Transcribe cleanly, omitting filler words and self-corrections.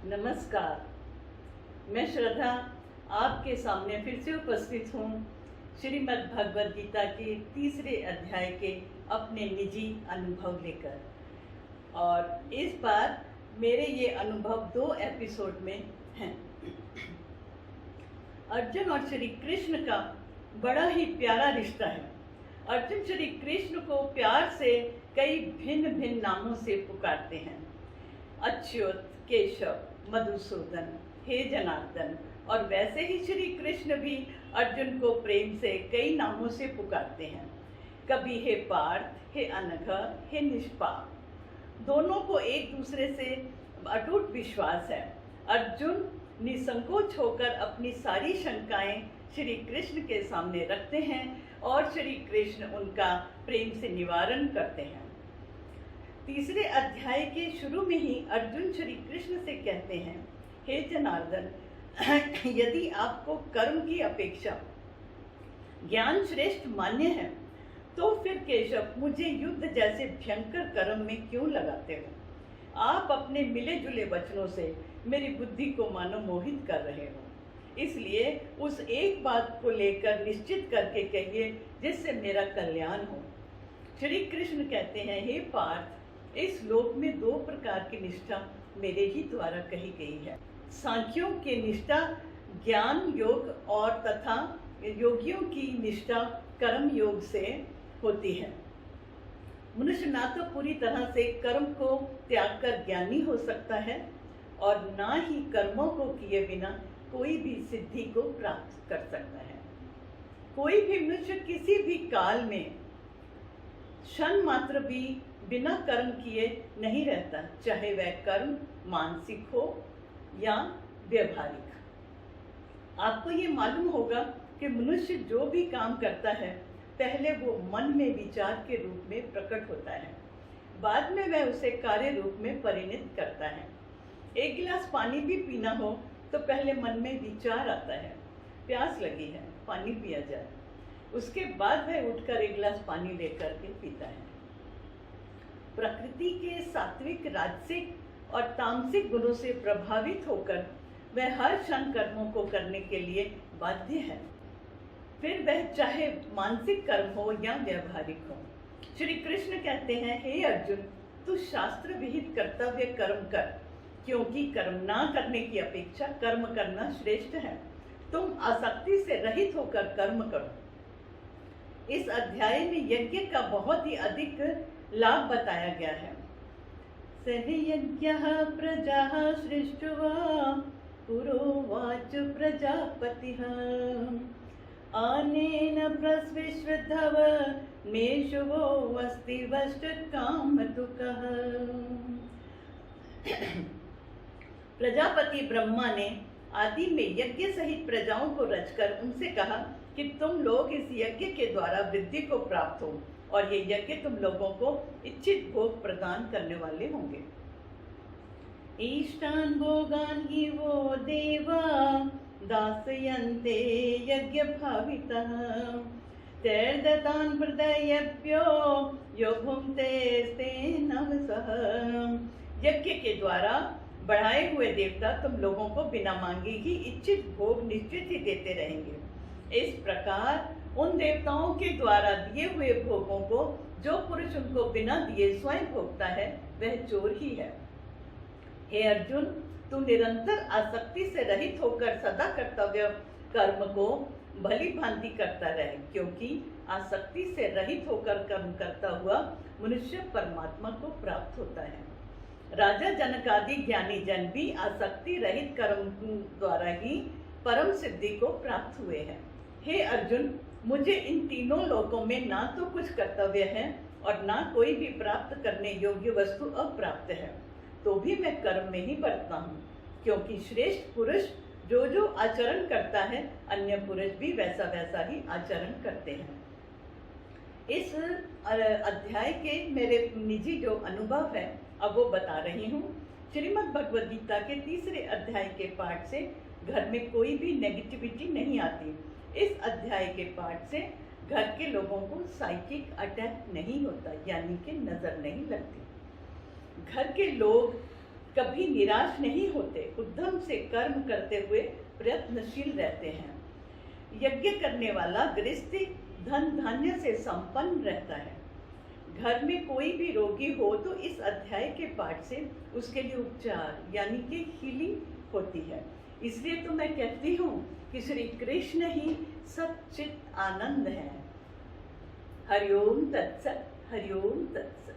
नमस्कार। मैं श्रद्धा आपके सामने फिर से उपस्थित हूँ श्रीमद् भगवद गीता के तीसरे अध्याय के अपने निजी अनुभव लेकर। और इस बार मेरे ये अनुभव 2 एपिसोड में हैं। अर्जुन और श्री कृष्ण का बड़ा ही प्यारा रिश्ता है। अर्जुन श्री कृष्ण को प्यार से कई भिन्न भिन्न नामों से पुकारते हैं। अच्युत, केशव, मधुसूदन, हे जनार्दन। और वैसे ही श्री कृष्ण भी अर्जुन को प्रेम से कई नामों से पुकारते हैं। कभी हे पार्थ, हे अनघ, हे निष्पाप। दोनों को एक दूसरे से अटूट विश्वास है। अर्जुन निसंकोच होकर अपनी सारी शंकाएं श्री कृष्ण के सामने रखते हैं और श्री कृष्ण उनका प्रेम से निवारण करते हैं। तीसरे अध्याय के शुरू में ही अर्जुन श्री कृष्ण से कहते हैं, हे जनार्दन, यदि आपको कर्म की अपेक्षा ज्ञान श्रेष्ठ मान्य है तो फिर केशव मुझे युद्ध जैसे भयंकर कर्म में क्यों लगाते हो? आप अपने मिले जुले वचनों से मेरी बुद्धि को मानो मोहित कर रहे हो। इसलिए उस एक बात को लेकर निश्चित करके कहिए जिससे मेरा कल्याण हो। श्री कृष्ण कहते हैं, हे पार्थ, इस लोक में 2 प्रकार की निष्ठा मेरे ही द्वारा कही गई है। सांख्यों की निष्ठा ज्ञान योग और तथा योगियों की निष्ठा कर्म योग से होती है। मनुष्य ना तो पूरी तरह से कर्म को त्याग कर ज्ञानी हो सकता है और ना ही कर्मों को किए बिना कोई भी सिद्धि को प्राप्त कर सकता है। कोई भी मनुष्य किसी भी काल में क्षण मात्र भी बिना कर्म किए नहीं रहता, चाहे वह कर्म मानसिक हो या व्यवहारिक। आपको ये मालूम होगा कि मनुष्य जो भी काम करता है पहले वो मन में विचार के रूप में प्रकट होता है, बाद में वह उसे कार्य रूप में परिणत करता है। एक गिलास पानी भी पीना हो तो पहले मन में विचार आता है, प्यास लगी है, पानी पिया जाए। उसके बाद वह उठकर एक गिलास पानी लेकर के पीता है। प्रकृति के सात्विक, राजसिक और तामसिक गुणों से प्रभावित होकर वह हर क्षण कर्मों को करने के लिए बाध्य है, फिर वह चाहे मानसिक कर्म हो या व्यवहारिक हो। श्री कृष्ण कहते हैं, हे अर्जुन, तू शास्त्र विहित कर्तव्य कर्म कर, क्योंकि कर्म ना करने की अपेक्षा कर्म करना श्रेष्ठ है। तुम आसक्ति से रहित होकर कर्म करो। इस अध्याय में यज्ञ का बहुत ही अधिक लाभ बताया गया है। सहि यज्ञः प्रजाः सृष्ट्वा पुरोवाच प्रजापतिः अनेन प्रस्विश्वधव मेषुवो अस्ति वष्टकामतुकः। प्रजापति ब्रह्मा ने आदि में यज्ञ सहित प्रजाओं को रचकर उनसे कहा कि तुम लोग इस यज्ञ के द्वारा वृद्धि को प्राप्त हो और ये यज्ञ तुम लोगों को इच्छित भोग प्रदान करने वाले होंगे। ईष्टान भोगान ही वो देवा दासयन्ते यज्ञ भावितः तैर्दतान हृदयभ्यो यो भुंक्ते नवसः। यज्ञ के द्वारा बढ़ाए हुए देवता तुम लोगों को बिना मांगे ही इच्छित भोग निश्चित ही देते रहेंगे। इस प्रकार उन देवताओं के द्वारा दिए हुए भोगों को जो पुरुष उनको बिना दिए स्वयं भोगता है वह चोर ही है। हे अर्जुन, तू निरंतर आसक्ति से रहित होकर सदा कर्तव्य कर्म को भली भांति करता रहे, क्योंकि आसक्ति से रहित होकर कर्म करता हुआ मनुष्य परमात्मा को प्राप्त होता है। राजा जनक आदि ज्ञानी जन भी आसक्ति रहित कर्म द्वारा ही परम सिद्धि को प्राप्त हुए हैं। हे अर्जुन, मुझे इन तीनों लोकों में ना तो कुछ कर्तव्य है और ना कोई भी प्राप्त करने योग्य वस्तु अप्राप्त है, तो भी मैं कर्म में ही बरतता हूँ, क्योंकि श्रेष्ठ पुरुष जो जो आचरण करता है अन्य पुरुष भी वैसा वैसा ही आचरण करते हैं। इस अध्याय के मेरे निजी जो अनुभव है अब वो बता रही हूँ। श्रीमद् भगवद गीता के तीसरे अध्याय के पाठ से घर में कोई भी नेगेटिविटी नहीं आती। इस अध्याय के पाठ से घर के लोगों को साइकिक अटैक नहीं होता, यानी कि नजर नहीं लगती। घर के लोग कभी निराश नहीं होते, उद्यम से कर्म करते हुए प्रयत्नशील रहते हैं। यज्ञ करने वाला गृहस्थी धन धान्य से संपन्न रहता है। घर में कोई भी रोगी हो तो इस अध्याय के पाठ से उसके लिए उपचार यानी कि हीलिंग होती है। इसलिए तो मैं कहती हूँ कि श्री कृष्ण ही सच्चित आनंद है। हरिओम तत्सत, हरिओम तत्सत।